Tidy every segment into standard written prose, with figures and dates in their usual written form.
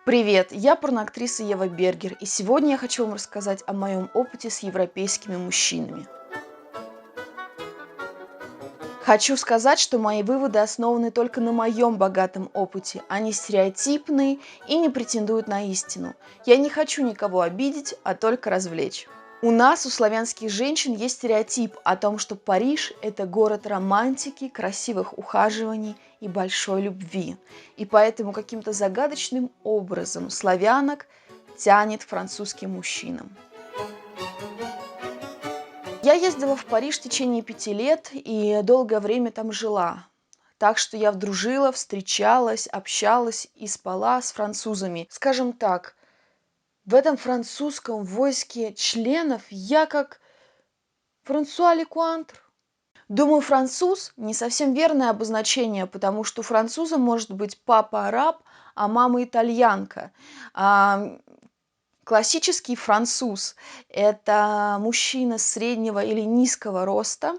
Привет, я порноактриса Ева Бергер, и сегодня я хочу вам рассказать о моем опыте с европейскими мужчинами. Хочу сказать, что мои выводы основаны только на моем богатом опыте. Они стереотипные и не претендуют на истину. Я не хочу никого обидеть, а только развлечь. У нас, у славянских женщин, есть стереотип о том, что Париж – это город романтики, красивых ухаживаний и большой любви. И поэтому каким-то загадочным образом славянок тянет к французским мужчинам. Я ездила в Париж в течение 5 лет и долгое время там жила. Так что я дружила, встречалась, общалась и спала с французами. Скажем так, в этом французском войске членов я как Франсуа Лекуантр. Думаю, француз – не совсем верное обозначение, потому что у француза может быть папа араб, а мама итальянка. А, Классический француз – это мужчина среднего или низкого роста,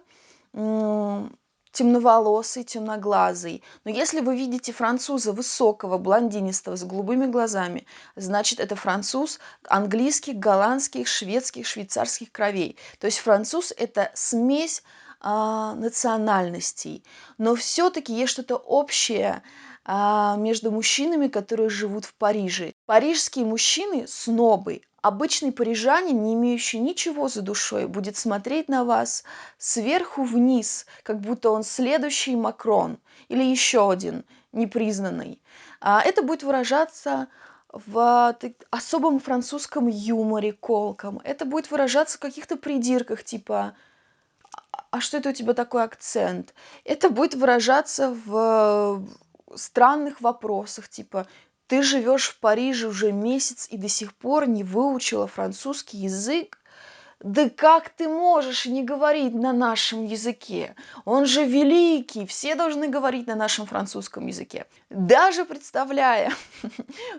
темноволосый, темноглазый. Но если вы видите француза высокого, блондинистого, с голубыми глазами, значит, это француз английских, голландских, шведских, швейцарских кровей. То есть француз – это смесь национальностей. Но все-таки есть что-то общее между мужчинами, которые живут в Париже. Парижские мужчины – снобы. Обычный парижанин, не имеющий ничего за душой, будет смотреть на вас сверху вниз, как будто он следующий Макрон или еще один непризнанный. Это будет выражаться в особом французском юморе, колком. Это будет выражаться в каких-то придирках, типа «А что это у тебя такой акцент?» Это будет выражаться в странных вопросах, типа «Ты живешь в Париже уже месяц и до сих пор не выучила французский язык? Да как ты можешь не говорить на нашем языке? Он же великий, все должны говорить на нашем французском языке». Даже представляя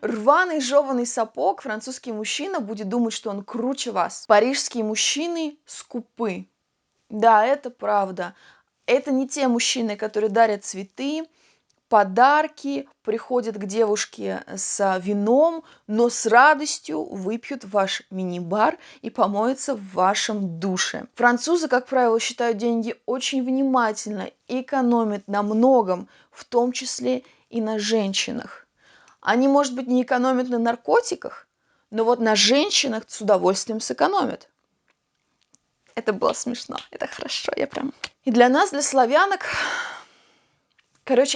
рваный жеванный сапог, французский мужчина будет думать, что он круче вас. Парижские мужчины скупы. Да, это правда. Это не те мужчины, которые дарят цветы, подарки, приходят к девушке с вином, но с радостью выпьют ваш мини-бар и помоются в вашем душе. Французы, как правило, считают деньги очень внимательно и экономят на многом, в том числе и на женщинах. Они, может быть, не экономят на наркотиках, но вот на женщинах с удовольствием сэкономят. Это было смешно, это хорошо, я прям... И для нас, для славянок,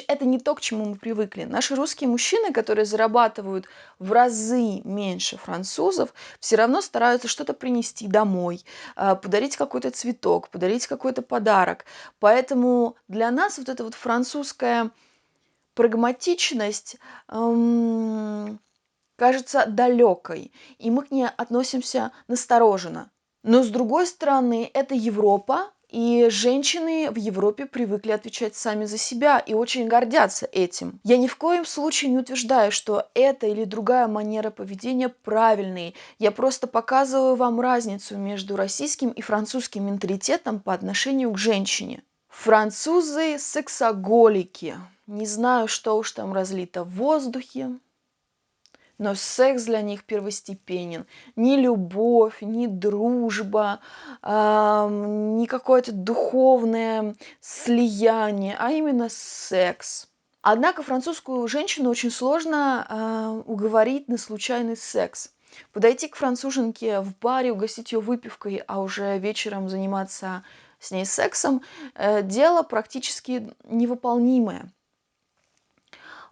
это не то, к чему мы привыкли. Наши русские мужчины, которые зарабатывают в разы меньше французов, все равно стараются что-то принести домой, подарить какой-то цветок, подарить какой-то подарок. Поэтому для нас вот эта вот французская прагматичность кажется далекой, и мы к ней относимся настороженно. Но с другой стороны, это Европа, и женщины в Европе привыкли отвечать сами за себя и очень гордятся этим. Я ни в коем случае не утверждаю, что эта или другая манера поведения правильные. Я просто показываю вам разницу между российским и французским менталитетом по отношению к женщине. Французы сексоголики. Не знаю, что уж там разлито в воздухе, но секс для них первостепенен. Ни любовь, ни дружба, ни какое-то духовное слияние, а именно секс. Однако французскую женщину очень сложно уговорить на случайный секс. Подойти к француженке в баре, угостить ее выпивкой, а уже вечером заниматься с ней сексом – дело практически невыполнимое.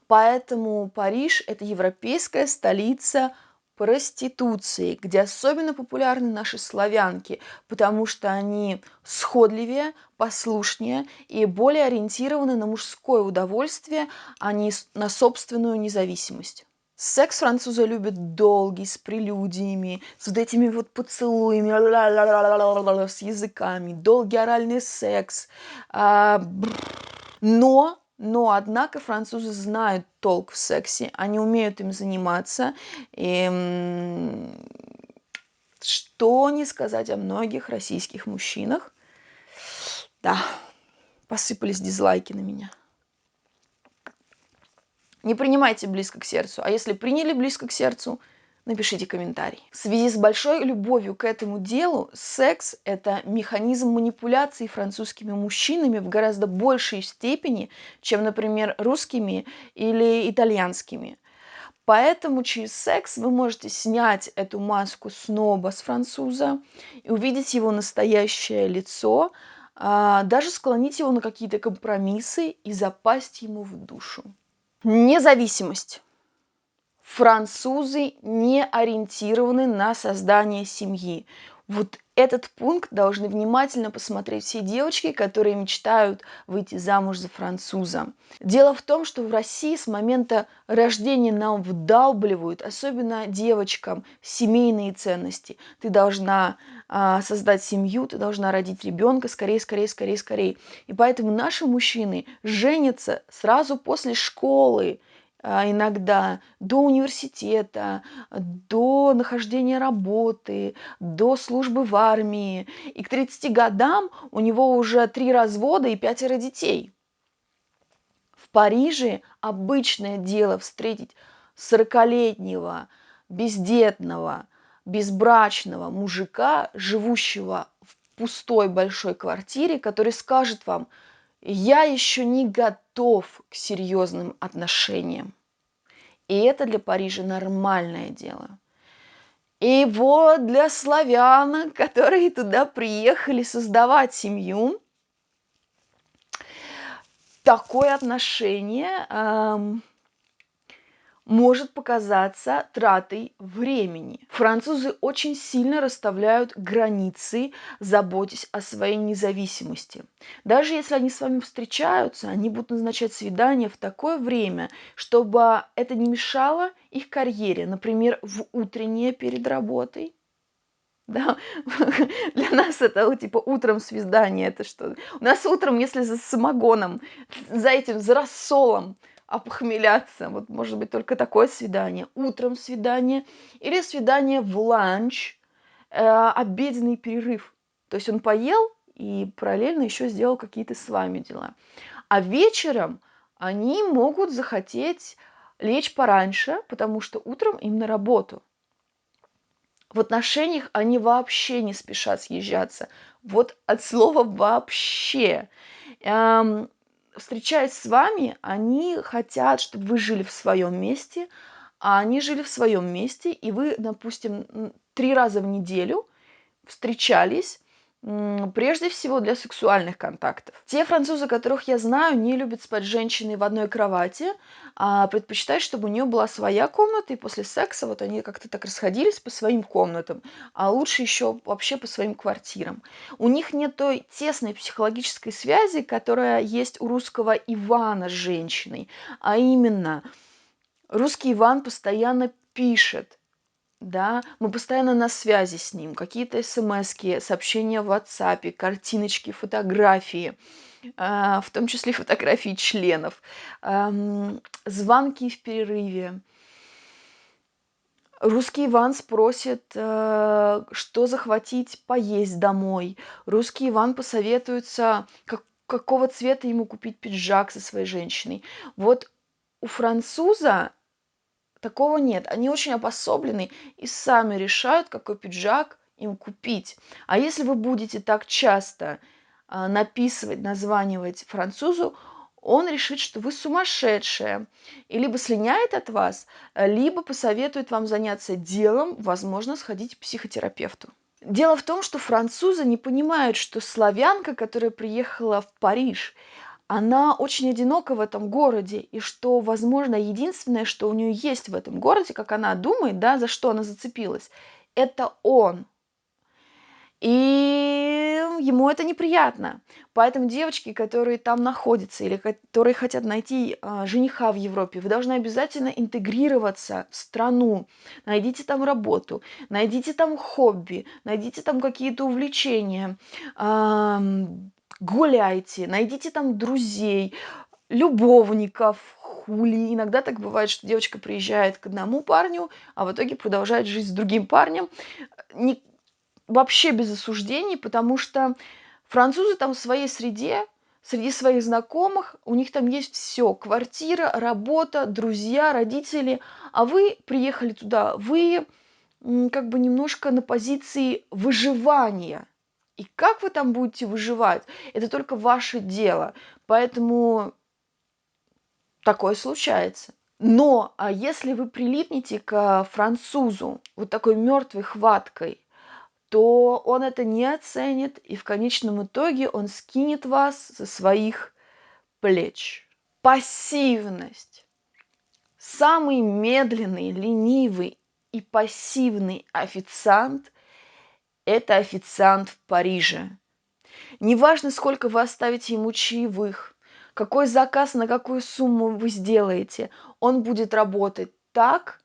Поэтому Париж – это европейская столица проституции, где особенно популярны наши славянки, потому что они сходливее, послушнее и более ориентированы на мужское удовольствие, а не на собственную независимость. Секс французы любят долгий, с прелюдиями, с вот этими вот поцелуями, с языками, долгий оральный секс. Однако французы знают толк в сексе, они умеют им заниматься. И что не сказать о многих российских мужчинах. Да, посыпались дизлайки на меня. Не принимайте близко к сердцу. А если приняли близко к сердцу, напишите комментарий. В связи с большой любовью к этому делу, секс – это механизм манипуляции французскими мужчинами в гораздо большей степени, чем, например, русскими или итальянскими. Поэтому через секс вы можете снять эту маску сноба с француза и увидеть его настоящее лицо, даже склонить его на какие-то компромиссы и запасть ему в душу. Независимость. Французы не ориентированы на создание семьи. Вот этот пункт должны внимательно посмотреть все девочки, которые мечтают выйти замуж за француза. Дело в том, что в России с момента рождения нам вдалбливают, особенно девочкам, семейные ценности. Ты должна создать семью, ты должна родить ребенка, скорее, скорее, скорее, скорее. И поэтому наши мужчины женятся сразу после школы, иногда до университета, до нахождения работы, до службы в армии. И к 30 годам у него уже 3 развода и 5 детей. В Париже обычное дело встретить 40-летнего, бездетного, безбрачного мужика, живущего в пустой большой квартире, который скажет вам: я еще не готов к серьезным отношениям. И это для Парижа нормальное дело. И вот для славян, которые туда приехали создавать семью, такое отношение может показаться тратой времени. Французы очень сильно расставляют границы, заботясь о своей независимости. Даже если они с вами встречаются, они будут назначать свидания в такое время, чтобы это не мешало их карьере, например, в утреннее перед работой. Да, для нас это типа утром свидание, это что? У нас утром, если за самогоном, за этим, за рассолом опохмеляться, вот может быть только такое свидание. Утром свидание или свидание в ланч, обеденный перерыв. То есть он поел и параллельно еще сделал какие-то с вами дела. А вечером они могут захотеть лечь пораньше, потому что утром им на работу. В отношениях они вообще не спешат съезжаться. Вот от слова «вообще». Встречаясь с вами, они хотят, чтобы вы жили в своем месте, а они жили в своем месте, и вы, допустим, 3 раза в неделю встречались, прежде всего для сексуальных контактов. Те французы, которых я знаю, не любят спать с женщиной в одной кровати, а предпочитают, чтобы у нее была своя комната, и после секса вот они как-то так расходились по своим комнатам, а лучше еще вообще по своим квартирам. У них нет той тесной психологической связи, которая есть у русского Ивана с женщиной, а именно русский Иван постоянно пишет, да, мы постоянно на связи с ним. Какие-то смски, сообщения в WhatsApp, картиночки, фотографии, в том числе фотографии членов, звонки в перерыве. Русский Иван спросит, что захватить поесть домой. Русский Иван посоветуется, какого цвета ему купить пиджак со своей женщиной. Вот у француза такого нет. Они очень обособлены и сами решают, какой пиджак им купить. А если вы будете так часто написывать, названивать французу, он решит, что вы сумасшедшая. И либо слиняет от вас, либо посоветует вам заняться делом, возможно, сходить к психотерапевту. Дело в том, что французы не понимают, что славянка, которая приехала в Париж, она очень одинока в этом городе, и что, возможно, единственное, что у нее есть в этом городе, как она думает, да, за что она зацепилась, это он. И ему это неприятно. Поэтому девочки, которые там находятся или которые хотят найти жениха в Европе, вы должны обязательно интегрироваться в страну. Найдите там работу, найдите там хобби, найдите там какие-то увлечения, гуляйте, найдите там друзей, любовников, хули. Иногда так бывает, что девочка приезжает к одному парню, а в итоге продолжает жить с другим парнем. Вообще без осуждений, потому что французы там в своей среде среди своих знакомых, у них там есть все: квартира, работа, друзья, родители, а вы приехали туда, вы как бы немножко на позиции выживания. И как вы там будете выживать, это только ваше дело. Поэтому такое случается. Но если вы прилипнете к французу вот такой мертвой хваткой, то он это не оценит, и в конечном итоге он скинет вас со своих плеч. Пассивность. Самый медленный, ленивый и пассивный официант – это официант в Париже. Неважно, сколько вы оставите ему чаевых, какой заказ на какую сумму вы сделаете, он будет работать так,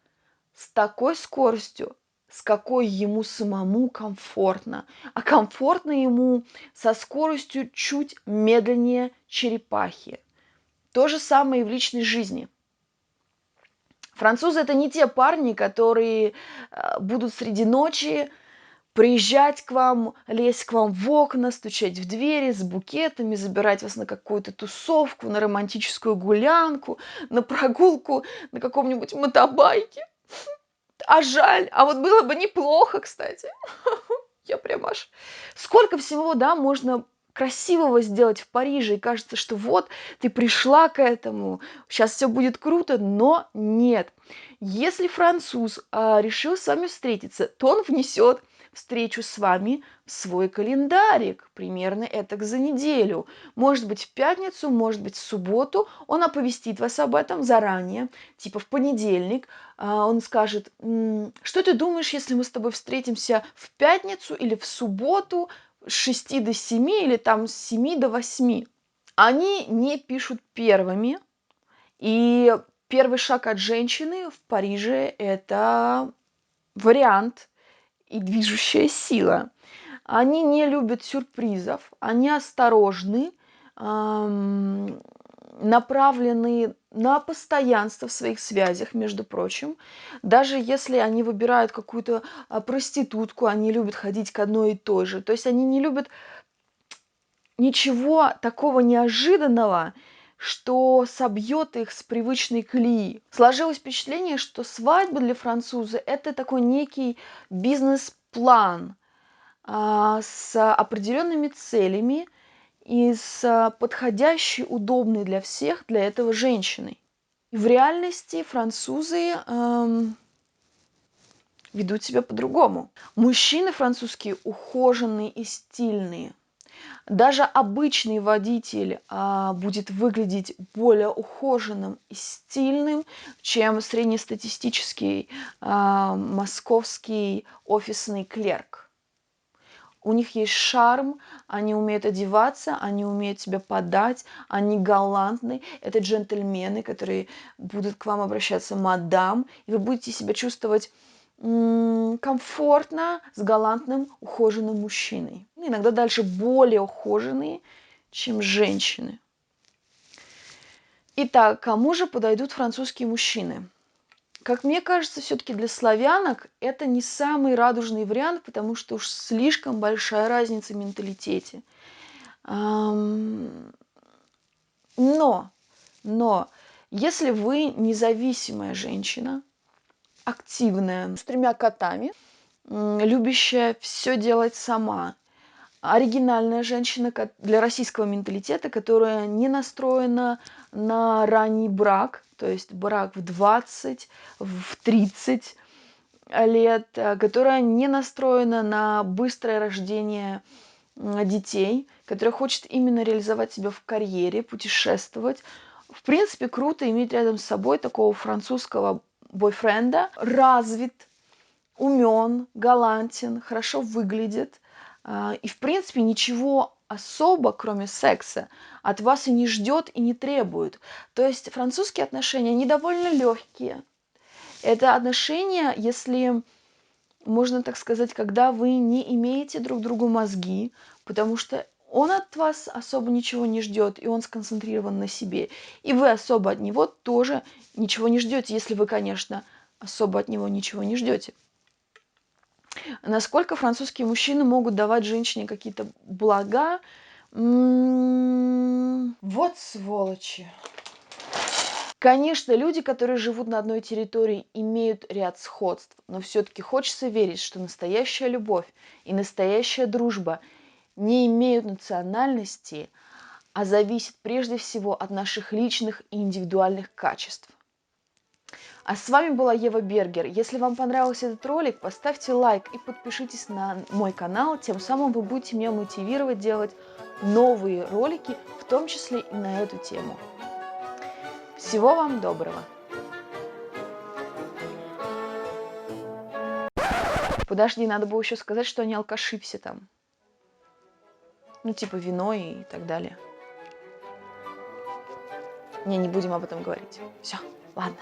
с такой скоростью, с какой ему самому комфортно. А комфортно ему со скоростью чуть медленнее черепахи. То же самое и в личной жизни. Французы – это не те парни, которые будут среди ночи приезжать к вам, лезть к вам в окна, стучать в двери с букетами, забирать вас на какую-то тусовку, на романтическую гулянку, на прогулку на каком-нибудь мотобайке. А жаль, а вот было бы неплохо, кстати. Я прям аж... Сколько всего, да, можно красивого сделать в Париже, и кажется, что вот ты пришла к этому, сейчас все будет круто, но нет. Если француз решил с вами встретиться, то он внесет встречу с вами в свой календарик, примерно это за неделю. Может быть, в пятницу, может быть, в субботу. Он оповестит вас об этом заранее, типа в понедельник. Он скажет: что ты думаешь, если мы с тобой встретимся в пятницу или в субботу с 6 до 7 или там с 7 до 8? Они не пишут первыми, и первый шаг от женщины в Париже – это вариант и движущая сила. Они не любят сюрпризов, они осторожны, направлены на постоянство в своих связях, между прочим. Даже если они выбирают какую-то проститутку, они любят ходить к одной и той же. То есть они не любят ничего такого неожиданного, что собьет их с привычной колеи. Сложилось впечатление, что свадьба для француза – это такой некий бизнес-план с определенными целями и с подходящей, удобной для всех для этого женщиной. И в реальности французы ведут себя по-другому. Мужчины французские ухоженные и стильные. Даже обычный водитель будет выглядеть более ухоженным и стильным, чем среднестатистический московский офисный клерк. У них есть шарм, они умеют одеваться, они умеют себя подать, они галантны. Это джентльмены, которые будут к вам обращаться мадам, и вы будете себя чувствовать комфортно с галантным, ухоженным мужчиной. Иногда дальше более ухоженные, чем женщины. Итак, кому же подойдут французские мужчины? Как мне кажется, все-таки для славянок это не самый радужный вариант, потому что уж слишком большая разница в менталитете. Но, если вы независимая женщина, активная, с 3 котами, любящая все делать сама, оригинальная женщина для российского менталитета, которая не настроена на ранний брак, то есть брак в 20, в 30 лет, которая не настроена на быстрое рождение детей, которая хочет именно реализовать себя в карьере, путешествовать. В принципе, круто иметь рядом с собой такого французского бойфренда, развит, умен, галантен, хорошо выглядит. И, в принципе, ничего особо, кроме секса, от вас и не ждет, и не требует. То есть французские отношения, они довольно легкие. Это отношения, если можно так сказать, когда вы не имеете друг другу мозги, потому что он от вас особо ничего не ждет, и он сконцентрирован на себе. И вы особо от него тоже ничего не ждете, если вы, конечно, особо от него ничего не ждете. Насколько французские мужчины могут давать женщине какие-то блага, Вот сволочи. Конечно, люди, которые живут на одной территории, имеют ряд сходств, но все-таки хочется верить, что настоящая любовь и настоящая дружба не имеют национальности, а зависят прежде всего от наших личных и индивидуальных качеств. А с вами была Ева Бергер. Если вам понравился этот ролик, поставьте лайк и подпишитесь на мой канал. Тем самым вы будете меня мотивировать делать новые ролики, в том числе и на эту тему. Всего вам доброго! Подожди, надо было еще сказать, что они алкаши все там. Ну, типа вино и так далее. Не будем об этом говорить. Все, ладно.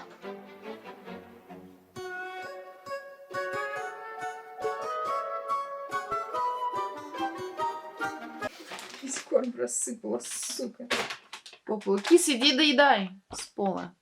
Весь корм рассыпала, сука. Попа, кис, иди доедай с пола.